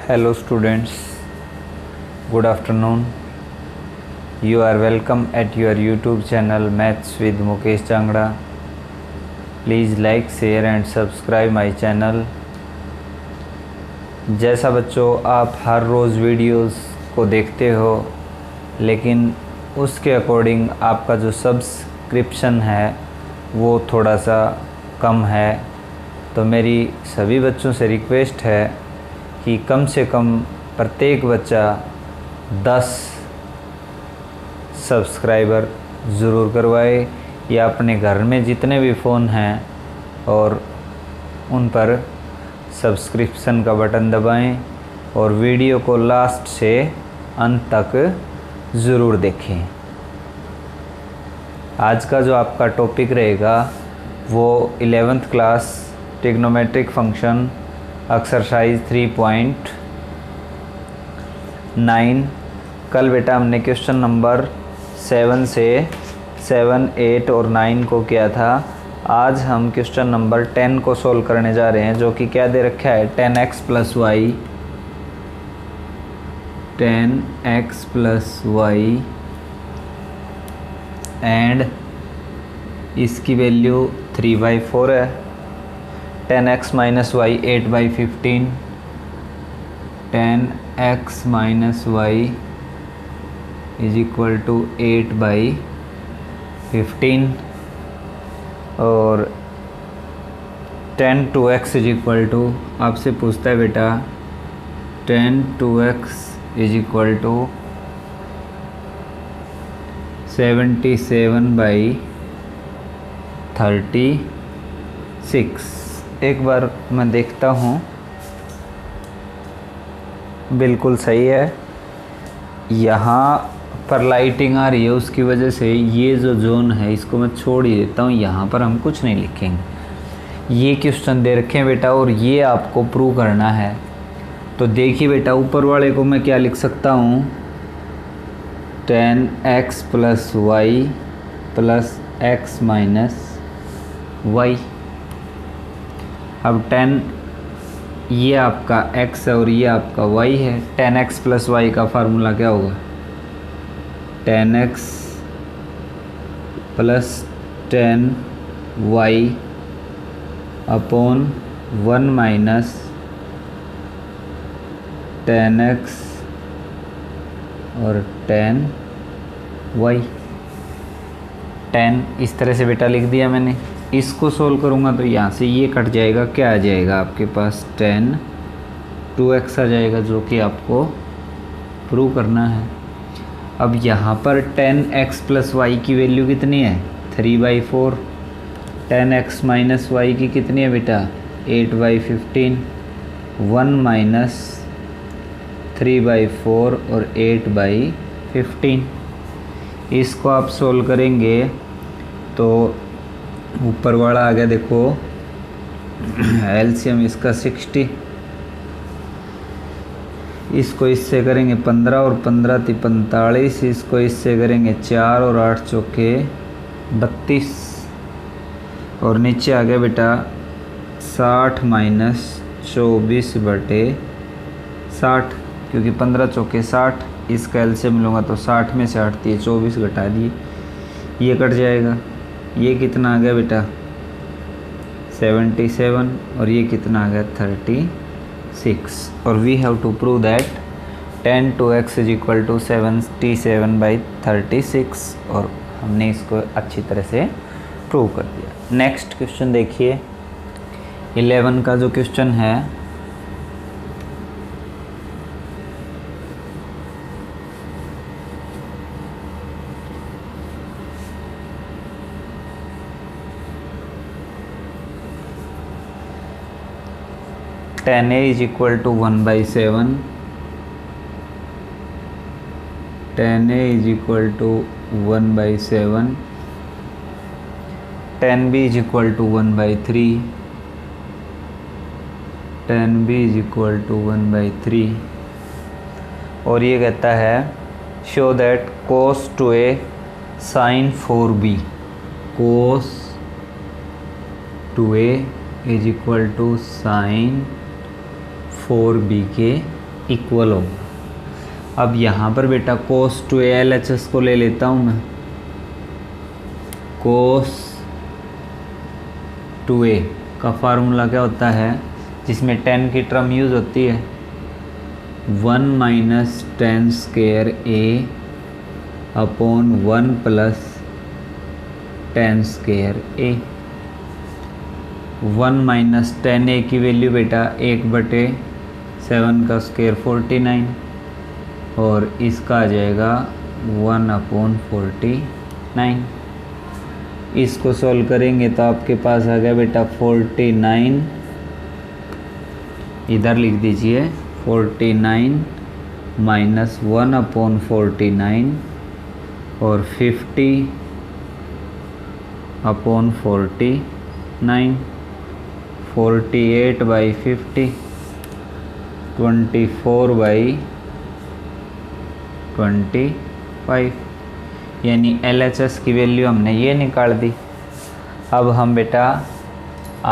Hello students, good afternoon. You are welcome at your YouTube channel Maths with Mukesh Changra. Please like, share and subscribe my channel. जैसा बच्चों आप हर रोज़ videos को देखते हो, लेकिन उसके अकॉर्डिंग आपका जो सब्सक्रिप्शन है वो थोड़ा सा कम है, तो मेरी सभी बच्चों से रिक्वेस्ट है कि कम से कम प्रत्येक बच्चा 10 सब्सक्राइबर ज़रूर करवाए या अपने घर में जितने भी फ़ोन हैं और उन पर सब्सक्रिप्शन का बटन दबाएं और वीडियो को लास्ट से अंत तक ज़रूर देखें। आज का जो आपका टॉपिक रहेगा वो 11th class trigonometric function exercise 3.9। कल बेटा हमने क्वेश्चन नंबर 7 से 7, 8 और 9 को किया था। आज हम क्वेश्चन नंबर 10 को सोल्व करने जा रहे हैं, जो कि क्या दे रखा है 10x + y, 10x + y and इसकी वैल्यू 3/4 है। 10x - y 8/15, 10x - y = 8/15 और 10 2x आपसे पूछता है बेटा 10 2x = 77/36। एक बार मैं देखता हूँ, बिल्कुल सही है। यहाँ पर लाइटिंग आ रही है, उसकी वजह से ये जो जोन है इसको मैं छोड़ ही देता हूँ। यहाँ पर हम कुछ नहीं लिखेंगे। ये क्वेश्चन दे रखे हैं बेटा और ये आपको प्रूव करना है। तो देखिए बेटा, ऊपर वाले को मैं क्या लिख सकता हूँ 10x + y + x - y। अब 10 ये आपका x है और ये आपका y है। 10x + y का फार्मूला क्या होगा 10x + 10y / 1 - 10x और 10y। 10 इस तरह से बेटा लिख दिया मैंने। इसको सोल्व करूँगा तो यहाँ से ये कट जाएगा, क्या आ जाएगा आपके पास 10 2x आ जाएगा, जो कि आपको प्रूव करना है। अब यहाँ पर 10x + y की वैल्यू कितनी है 3/4, 10x - y की कितनी है बेटा 8/15, 1 - 3/4 और 8/15। इसको आप सोल्व करेंगे तो ऊपर वाला आ गया, देखो एलसीएम इसका 60। इसको इससे करेंगे 15 और 15 × 45। इसको इससे करेंगे 4 और 8 चौके 32 और नीचे आ गया बेटा 60 - 24/60, क्योंकि 15 चौके 60। इसका एलसीएम लूँगा तो 60 में से 8 दिए 24 घटा दिए, ये कट जाएगा। ये कितना आ गया बेटा 77 और ये कितना आ गया 36। और we have to prove that 10 2x = 77/36 और हमने इसको अच्छी तरह से प्रूव कर दिया। नेक्स्ट क्वेश्चन देखिए, 11 का जो क्वेश्चन है tan A = 1/7, tan A = 1/7, tan B = 1/3, tan B = 1/3 और ये कहता है show that cos 2A sin 4B, cos 2A = sin 4b के इक्वल होगा। अब यहाँ पर बेटा cos 2a LHS को ले लेता हूँ मैं। cos 2a का फार्मूला क्या होता है, जिसमें 10 की टर्म यूज़ होती है, 1 minus ten square a upon 1 plus tan square a। 1 minus ten a की वैल्यू बेटा 1/7 का स्क्वायर 49, और इसका आ जाएगा 1/49। इसको सॉल्व करेंगे तो आपके पास आ गया बेटा 49, इधर लिख दीजिए 49 माइनस 1/49 और 50/49, 48/50, 24/25, यानी LHS की वैल्यू हमने ये निकाल दी। अब हम बेटा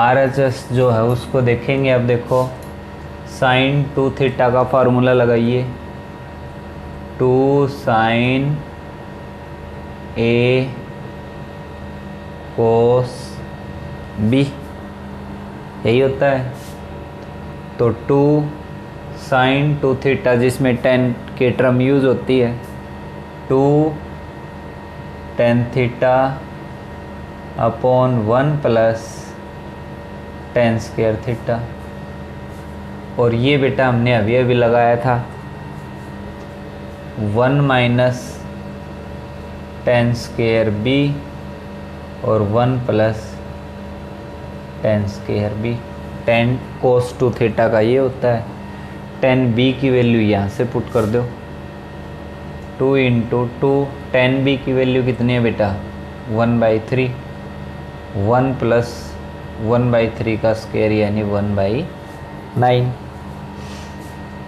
RHS जो है उसको देखेंगे। अब देखो sin 2 थीटा का फार्मूला लगाइए, 2 sin A cos B, यही होता है। तो 2 sin 2 थीटा, जिसमें 10 की टर्म यूज़ होती है, 2 tan theta upon 1 plus tan square theta. और ये बेटा हमने अभी अभी लगाया था 1 माइनस टेन स्क्वायर बी और 1 plus tan square B. 10 cos 2 theta का ये होता है। 10 बी की वैल्यू यहाँ से पुट कर दो, 2 इंटू 2, 10 बी की वैल्यू कितनी है बेटा 1/3, 1 प्लस 1/3 का स्क्वायर यानी 1/9।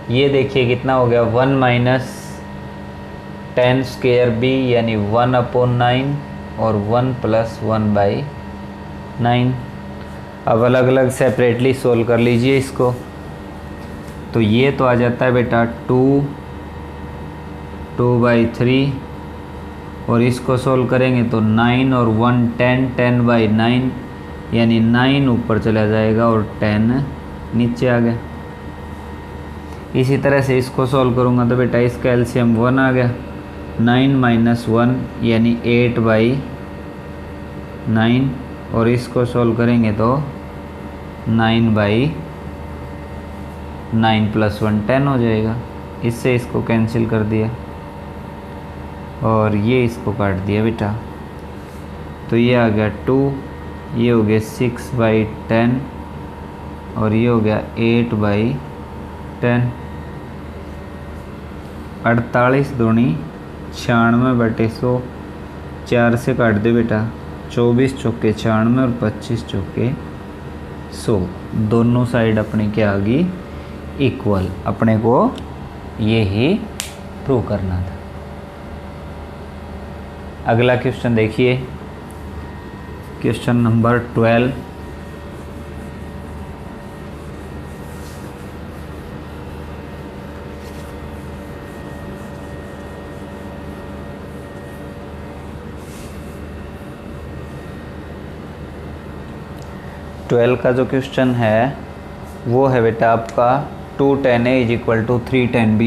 ये देखिए कितना हो गया 1 माइनस टेन स्क्वायर बी यानी 1/9 और 1 प्लस 1/9। अब अलग अलग सेपरेटली सोल्व कर लीजिए इसको। तो ये तो आ जाता है बेटा 2/3, और इसको सोल्व करेंगे तो 9 और 1 10, 10/9 यानी 9 ऊपर चला जाएगा और 10 नीचे आ गया। इसी तरह से इसको सोल्व करूँगा तो बेटा इसका एलसीएम 1 आ गया, 9 माइनस 1 यानी 8/9, और इसको सोल्व करेंगे तो 9/9 प्लस 1 10 हो जाएगा। इससे इसको कैंसिल कर दिया और ये इसको काट दिया बेटा, तो ये आ गया 2, ये हो गया 6/10 और ये हो गया 8/10। 48 दूनी 96/100, 4 से काट दे बेटा, 24 चौके 96 और 25 चौके 100। दोनों साइड अपने क्या आ गई इक्वल। अपने को ये ही प्रूव करना था। अगला क्वेश्चन देखिए, क्वेश्चन नंबर 12। का जो क्वेश्चन है वो है बेटा आपका 2 tan A = 3 tan B।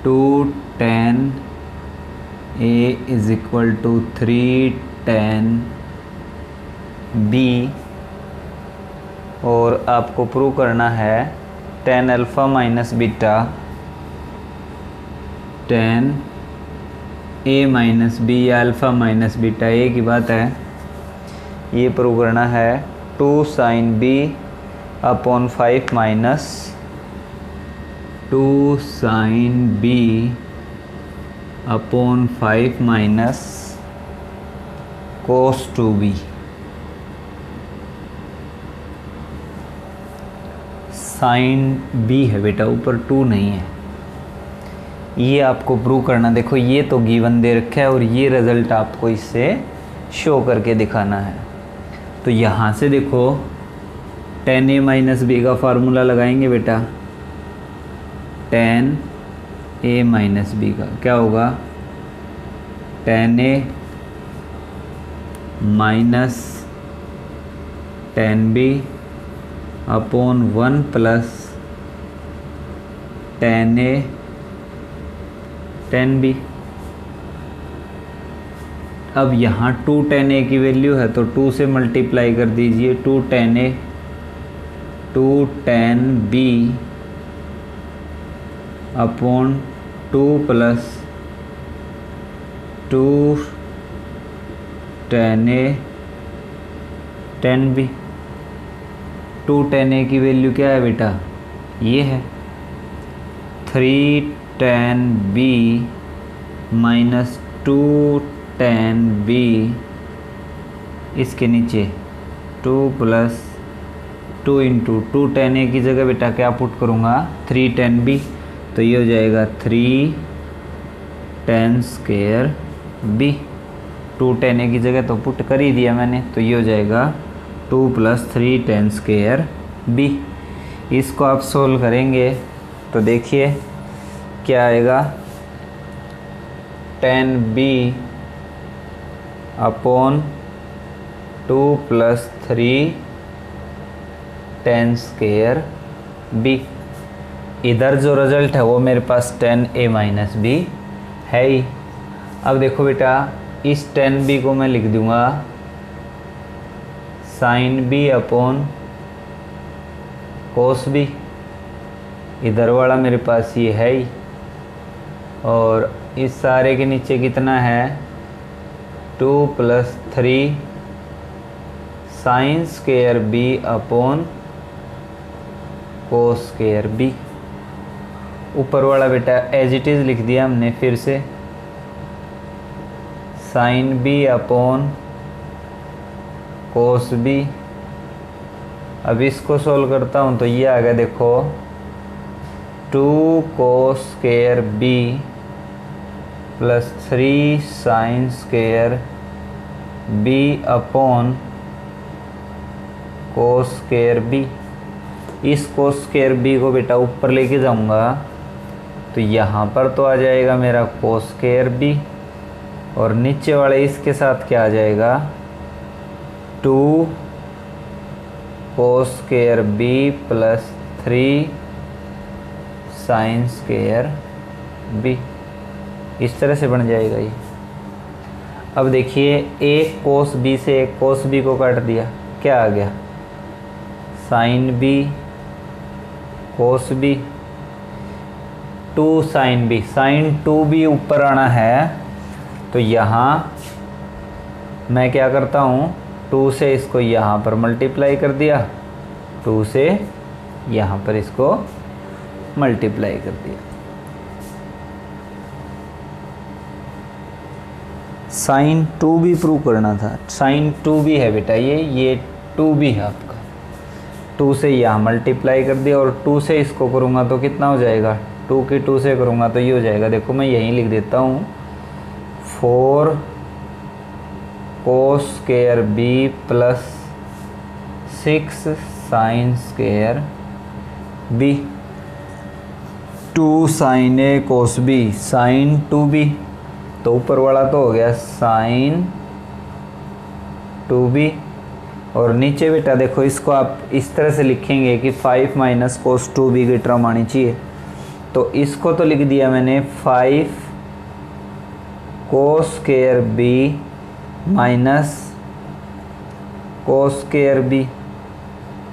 2 tan A = 3 tan B, और आपको प्रूव करना है tan alpha minus beta tan A minus B या अल्फ़ा माइनस बीटा, एक ही बात है। ये प्रूव करना है 2 sin B upon 5 minus 2 sin B upon 5 minus cos 2B। sin B है बेटा, ऊपर 2 नहीं है। ये आपको प्रूव करना, देखो ये तो गिवन दे रखा है और ये रिज़ल्ट आपको इससे शो करके दिखाना है। तो यहाँ से देखो tan A माइनस B का फार्मूला लगाएंगे बेटा, टेन ए माइनस बी का क्या होगा, tan A minus tan B upon 1 plus tan A tan B. अब यहाँ 2 टेन ए की वैल्यू है तो 2 से मल्टीप्लाई कर दीजिए, 2 tan A 2 tan B upon 2 plus 2 tan A tan B. 2 tan A की वैल्यू क्या है बेटा, ये है 3 tan B minus 2 tan B, इसके नीचे 2 प्लस 2 इंटू 2 टेन ए की जगह बेटा क्या पुट करूँगा, 3 टेन बी, तो ये हो जाएगा 3 tan square B. 2 tan A की जगह तो पुट कर ही दिया मैंने, तो ये हो जाएगा 2 प्लस 3 टेन स्क्वायर बी। इसको आप सोल्व करेंगे तो देखिए क्या आएगा, tan B upon 2 plus 3 tan square B. इधर जो रिजल्ट है वो मेरे पास टेन ए माइनस बी है ही। अब देखो बेटा इस टेन बी को मैं लिख दूंगा sine B upon cos B, इधर वाला मेरे पास ये है ही, और इस सारे के नीचे कितना है 2 plus 3 sine square B upon cos square B. ऊपर वाला बेटा एज इट इज़ लिख दिया हमने, फिर से sine B upon cos B. अब इसको सोल्व करता हूँ तो ये आ गया देखो 2 cos square B plus 3 sine square B upon cos square B. इस कोस स्क्वायर बी को बेटा ऊपर लेके जाऊंगा तो यहाँ पर तो आ जाएगा मेरा कोस स्क्वायर बी, और नीचे वाले इसके साथ क्या आ जाएगा 2 cos square B plus 3 sine square B. इस तरह से बन जाएगा ये। अब देखिए एक कोस बी से एक कोस बी को काट दिया, क्या आ गया sine B cos B, 2 sine B, sine 2 B ऊपर आना है तो यहाँ मैं क्या करता हूँ 2 से इसको यहाँ पर मल्टीप्लाई कर दिया, 2 से यहाँ पर इसको मल्टीप्लाई कर दिया। साइन 2 भी प्रूव करना था, साइन 2 भी है बेटा ये 2 भी है आपका, 2 से यहाँ मल्टीप्लाई कर दिया, और 2 से इसको करूँगा तो कितना हो जाएगा 2 की 2 से करूँगा तो ये हो जाएगा, देखो मैं यहीं लिख देता हूँ 4 cos square B plus 6 sine square B. 2 sine A cos B sine 2 B, तो ऊपर वाला तो हो गया साइन 2 बी, और नीचे बेटा देखो इसको आप इस तरह से लिखेंगे कि 5 माइनस कोस 2 बी की टर्म आनी चाहिए, तो इसको तो लिख दिया मैंने 5 cos square B minus cos square B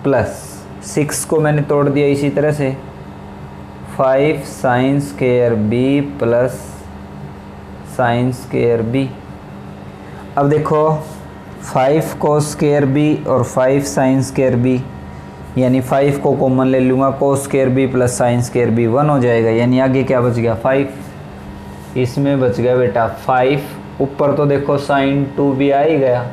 plus 6 को मैंने तोड़ दिया इसी तरह से 5 sine square B plus sine square B. अब देखो 5 कोस स्क्वायर बी और 5 साइन स्क्वायर बी, यानी 5 को कॉमन ले लूँगा, cos square B plus sine square B 1 हो जाएगा, यानी आगे क्या बच गया 5, इसमें बच गया बेटा 5, ऊपर तो देखो साइन 2 भी आ ही गया,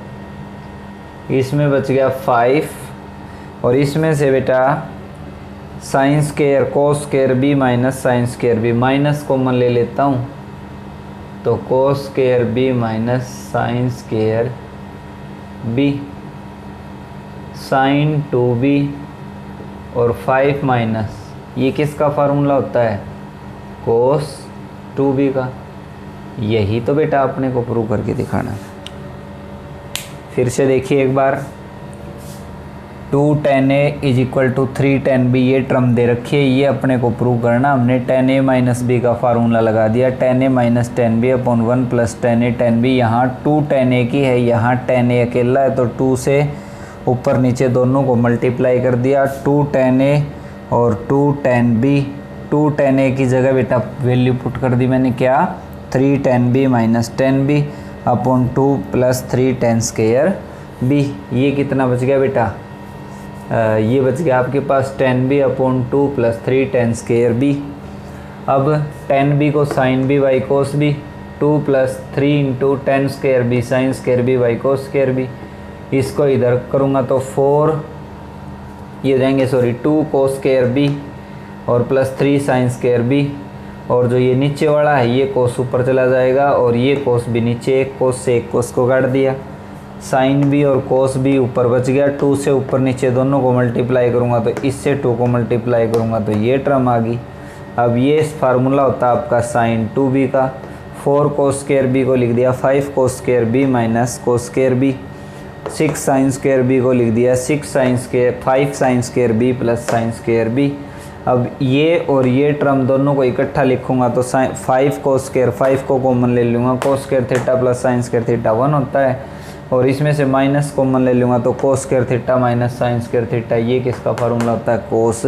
इसमें बच गया 5, और इसमें से बेटा sine square cos square B minus sine square B, minus common ले लेता हूँ तो cos square B minus sine square B, sine 2b और 5 माइनस, ये किसका फार्मूला होता है कोस 2b का। यही तो बेटा अपने को प्रूव करके दिखाना है। फिर से देखिए एक बार, 2 tan a is equal to 3 tan b, ये टर्म दे रखी है, ये अपने को प्रूव करना। हमने tan a माइनस बी का फार्मूला लगा दिया, tan a minus tan b upon 1 plus tan a tan b। यहाँ 2 tan a की है, यहाँ tan a अकेला है, तो 2 से ऊपर नीचे दोनों को मल्टीप्लाई कर दिया। 2 tan a और 2 tan b, 2 tan a की जगह बेटा वैल्यू पुट कर दी मैंने, क्या 3 tan b minus tan b upon 2 plus 3 tan square b। ये कितना बच गया बेटा, ये बच गया आपके पास tan b upon 2 plus 3 tan square b। अब tan b को sin b by cos b, 2 plus 3 into tan square b sine square b by cos square b। इसको इधर करूँगा तो 4 ये हो जाएंगे, सॉरी 2 कोस स्क्वायर b और प्लस 3 साइन स्क्वायर b। और जो ये नीचे वाला है ये कोस ऊपर चला जाएगा और ये कोस भी नीचे, एक कोस से एक कोस को काट दिया। साइन बी और कोस बी ऊपर बच गया, 2 से ऊपर नीचे दोनों को मल्टीप्लाई करूँगा तो इससे 2 को मल्टीप्लाई करूँगा तो ये टर्म आ गई। अब ये फार्मूला होता है आपका साइन 2b का। 4 कोस स्क्वायर b को लिख दिया 5 cos square b minus cos square b। 6 sine square b को लिख दिया 5 sine square b plus sine square b। अब ये और ये टर्म दोनों को इकट्ठा लिखूंगा तो 5 कोस स्क्वायर, 5 को कॉमन ले लूँगा, cos square theta plus sine square theta 1 होता है। और इसमें से माइनस कॉमन ले लूँगा तो cos square theta minus sine square theta, ये किसका फार्मूला होता है, कोस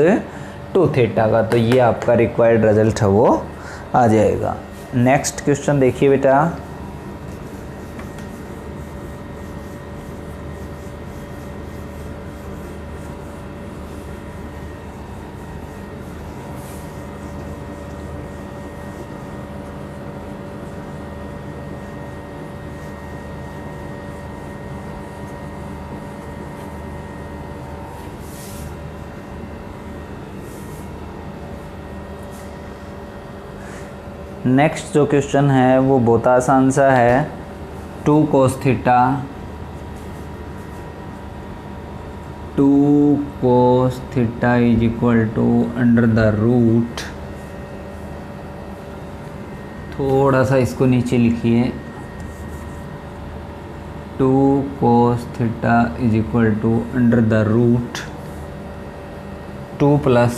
2 थीटा का। तो ये आपका रिक्वायर्ड रिजल्ट है वो आ जाएगा। नेक्स्ट क्वेश्चन देखिए बेटा, नेक्स्ट जो क्वेश्चन है वो बहुत आसान सा है। 2 cos theta, 2 cos theta is equal to under the root, थोड़ा सा इसको नीचे लिखिए, 2 cos theta is equal to under the root 2 plus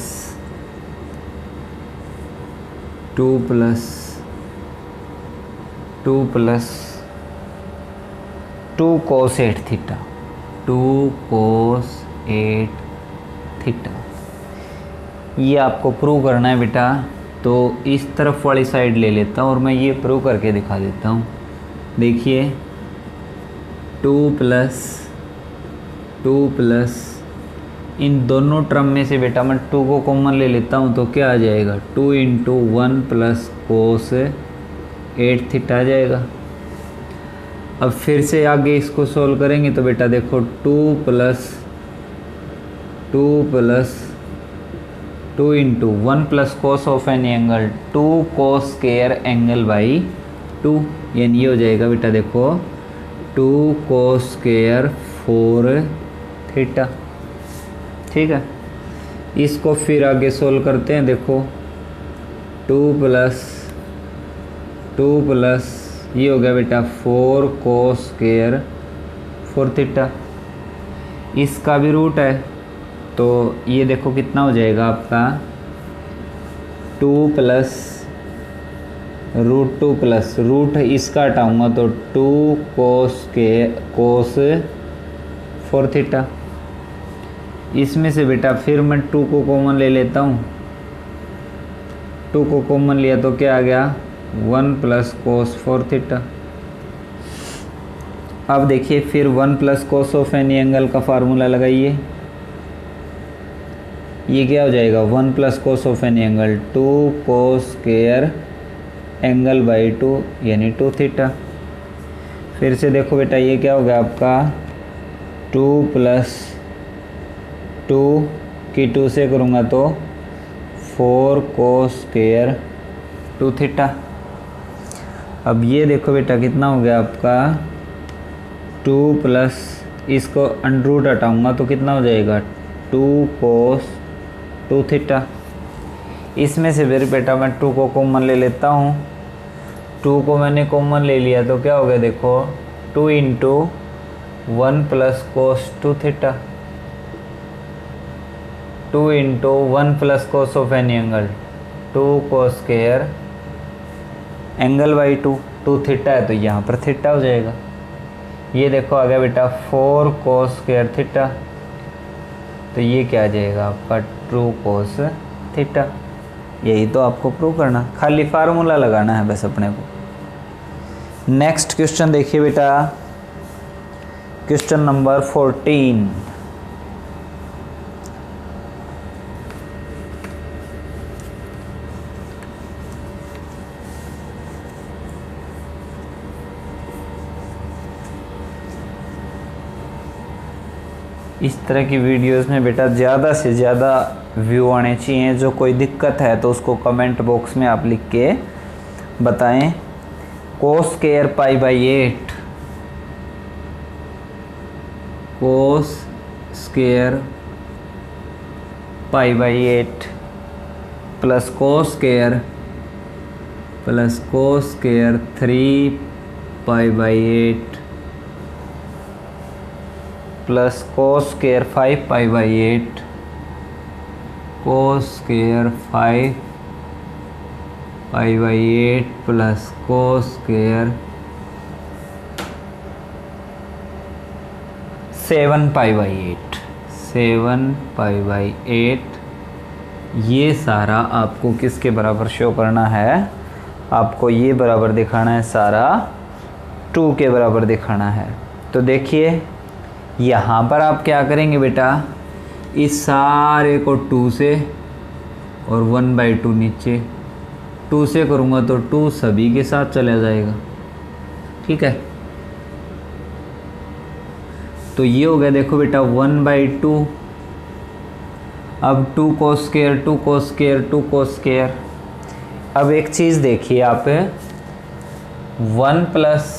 2 cos 8 theta, 2 cos 8 theta. ये आपको प्रूव करना है बेटा, तो इस तरफ वाली साइड ले लेता हूँ और मैं ये प्रूव करके दिखा देता हूँ। देखिए 2 प्लस इन दोनों टर्म में से बेटा मैं 2 को कॉमन ले लेता हूँ तो क्या आ जाएगा, 2 इंटू 1 प्लस कोस 8 थीटा आ जाएगा। अब फिर से आगे इसको सोल्व करेंगे तो बेटा देखो 2 into 1 plus cos of an angle 2 cos square angle by 2, यानी ये हो जाएगा बेटा देखो 2 कोस स्क्वायर 4 थीटा। ठीक है, इसको फिर आगे सोल्व करते हैं। देखो 2 प्लस ये हो गया बेटा 4 कोस स्क्वायर 4 थीटा, इसका भी रूट है तो ये देखो कितना हो जाएगा आपका 2 प्लस रूट 2 प्लस रूट इसका हटाऊँगा तो 2 कोस 4 थीटा। इसमें से बेटा फिर मैं 2 को कॉमन ले लेता हूँ, 2 को कॉमन लिया तो क्या आ गया 1 प्लस कोस 4 थीटा। अब देखिए फिर 1 plus cos of any angle का फार्मूला लगाइए, ये क्या हो जाएगा 1 plus cos of any angle 2 cos square angle by 2 यानी 2 थीटा। फिर से देखो बेटा ये क्या हो गया आपका 2 प्लस 2 की 2 से करूँगा तो 4 कोस स्क्वायर 2 थीटा। अब ये देखो बेटा कितना हो गया आपका 2 प्लस इसको अंडर रूट हटाऊँगा तो कितना हो जाएगा 2 कोस 2 थीटा। इसमें से फिर बेटा मैं 2 को कॉमन ले लेता हूँ। 2 को मैंने कॉमन ले लिया तो क्या हो गया देखो, 2 into 1 plus cos 2 theta, 2 into 1 plus cos of any angle, 2 cos square angle by 2 theta है तो यहाँ पर थीटा हो जाएगा। ये देखो आ गया बेटा 4 कोस स्क्वायर थीटा, तो ये क्या आ जाएगा आपका 2 कोस थीटा। यही तो आपको प्रूव करना, खाली फार्मूला लगाना है बस अपने को। नेक्स्ट क्वेश्चन देखिए बेटा, क्वेश्चन नंबर 14। इस तरह की वीडियोस में बेटा ज़्यादा से ज़्यादा व्यू आने चाहिए। जो कोई दिक्कत है तो उसको कमेंट बॉक्स में आप लिख के बताएं। Cos square pi by 8, cos square pi by 8 plus cos square 3 pi by 8 plus cos square 5 pi by 8, cos square 5 pi by 8 plus cos square 7 pi by 8, 7 pi by 8। ये सारा आपको किसके बराबर शो करना है, आपको ये बराबर दिखाना है, सारा 2 के बराबर दिखाना है। तो देखिए यहाँ पर आप क्या करेंगे बेटा, इस सारे को 2 से और 1/2 नीचे, 2 से करूँगा तो 2 सभी के साथ चला जाएगा, ठीक है। तो ये हो गया देखो बेटा 1/2। अब 2 cos square 2 cos square 2 cos square. अब एक चीज़ देखिए आप, 1 plus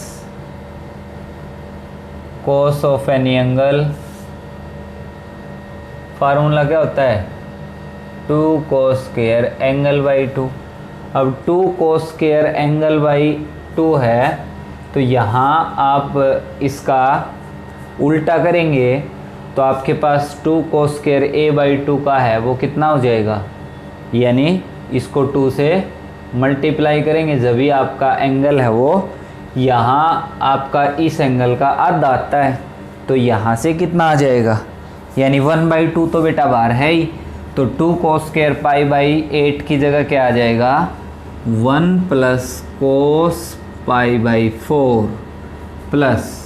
cos of any angle, formula क्या होता है 2 कोस स्क्वायर एंगल बाई 2। अब 2 कोस स्क्वायर एंगल बाई 2 है तो यहाँ आप इसका उल्टा करेंगे तो आपके पास 2 कोस स्क्वायर ए बाई 2 का है वो कितना हो जाएगा, यानी इसको 2 से मल्टीप्लाई करेंगे जब भी आपका एंगल है वो यहाँ आपका इस एंगल का आधा आता है, तो यहाँ से कितना आ जाएगा, यानी 1/2 तो बेटा बाहर है ही, तो 2 कोस स्क्वायर पाई बाई 8 की जगह क्या आ जाएगा 1 plus cos pi by 4 plus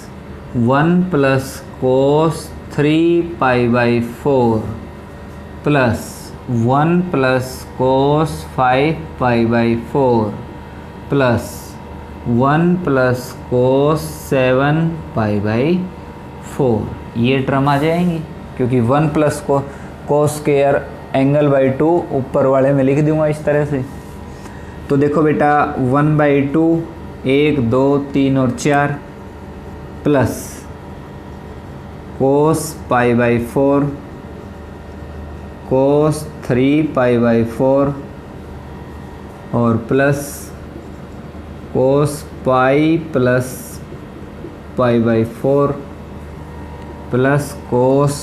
1 plus cos 3 pi by 4 plus 1 plus cos 5 pi by 4 plus 1 plus cos 7 pi by 4। ये टर्म आ जाएंगी क्योंकि 1 plus cos square angle by 2 ऊपर वाले में लिख दूंगा इस तरह से। तो देखो बेटा 1/2 1 2 3 और 4 plus cos pi by 4 cos 3 pi by 4 और plus cos pi plus pi by 4 plus cos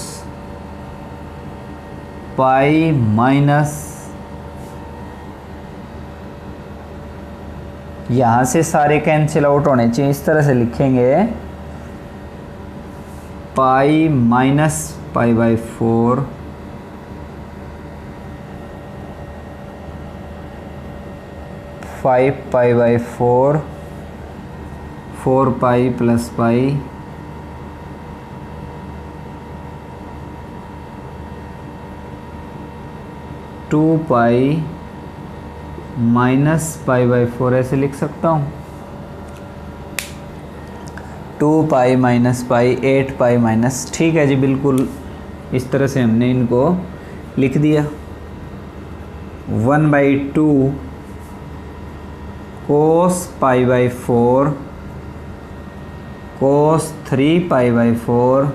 pi minus, यहाँ से सारे कैंसिल आउट होने चाहिए, इस तरह से लिखेंगे पाई minus pi by 4 5 pi by 4 4 pi plus pi 2 pi minus pi by 4 ऐसे लिख सकता हूँ। 2 पाई माइनस पाई 8 पाई माइनस, ठीक है जी, बिल्कुल इस तरह से हमने इनको लिख दिया। 1/2 cos pi by 4 cos 3 pi by 4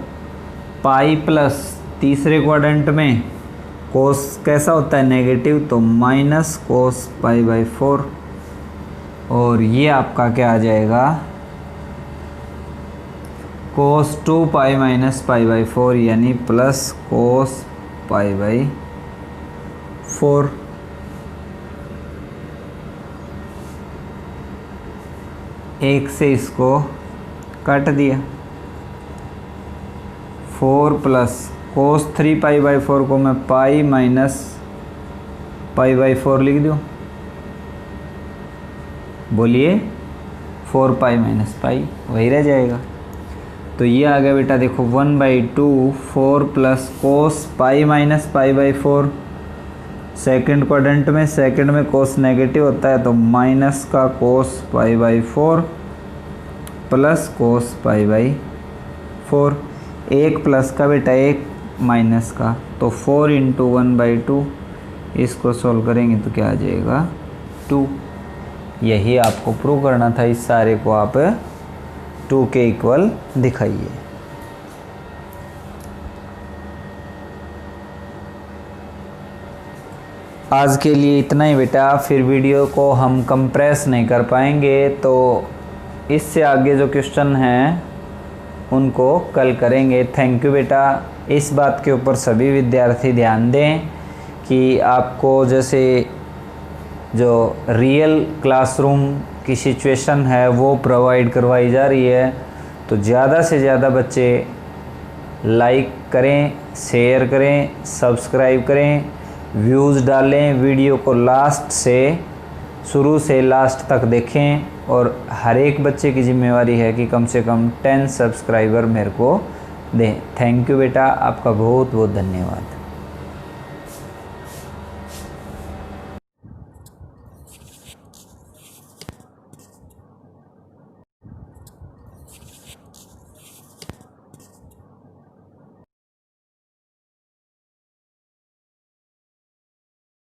pi plus तीसरे क्वाड्रेंट में कोस कैसा होता है नेगेटिव, तो माइनस कोस पाई बाई 4, और ये आपका क्या आ जाएगा कोस 2 पाई माइनस पाई बाई 4 यानी प्लस कोस पाई बाई 4। एक से इसको काट दिया, 4 प्लस कोस 3 पाई बाई 4 को मैं पाई माइनस पाई बाई 4 लिख दूँ, बोलिए 4 पाई माइनस पाई वही रह जाएगा। तो ये आ गया बेटा, देखो 1/2 4 plus cos pi minus pi by 4। Second quadrant में, सेकंड में कोस नेगेटिव होता है तो माइनस का cos pi by 4 plus cos pi by 4। एक प्लस का बेटा एक माइनस का, तो 4 इंटू 1/2, इसको सॉल्व करेंगे तो क्या आ जाएगा 2। यही आपको प्रूव करना था, इस सारे को आप 2 के इक्वल दिखाइए। आज के लिए इतना ही बेटा, फिर वीडियो को हम कंप्रेस नहीं कर पाएंगे, तो इससे आगे जो क्वेश्चन हैं उनको कल करेंगे। थैंक यू बेटा। इस बात के ऊपर सभी विद्यार्थी ध्यान दें कि आपको जैसे जो रियल क्लासरूम की सिचुएशन है वो प्रोवाइड करवाई जा रही है, तो ज़्यादा से ज़्यादा बच्चे लाइक करें, शेयर करें, सब्सक्राइब करें, व्यूज़ डालें, वीडियो को लास्ट से शुरू से लास्ट तक देखें, और हर एक बच्चे की जिम्मेवारी है कि कम से कम 10 सब्सक्राइबर मेरे को दें। थैंक यू बेटा, आपका बहुत बहुत धन्यवाद।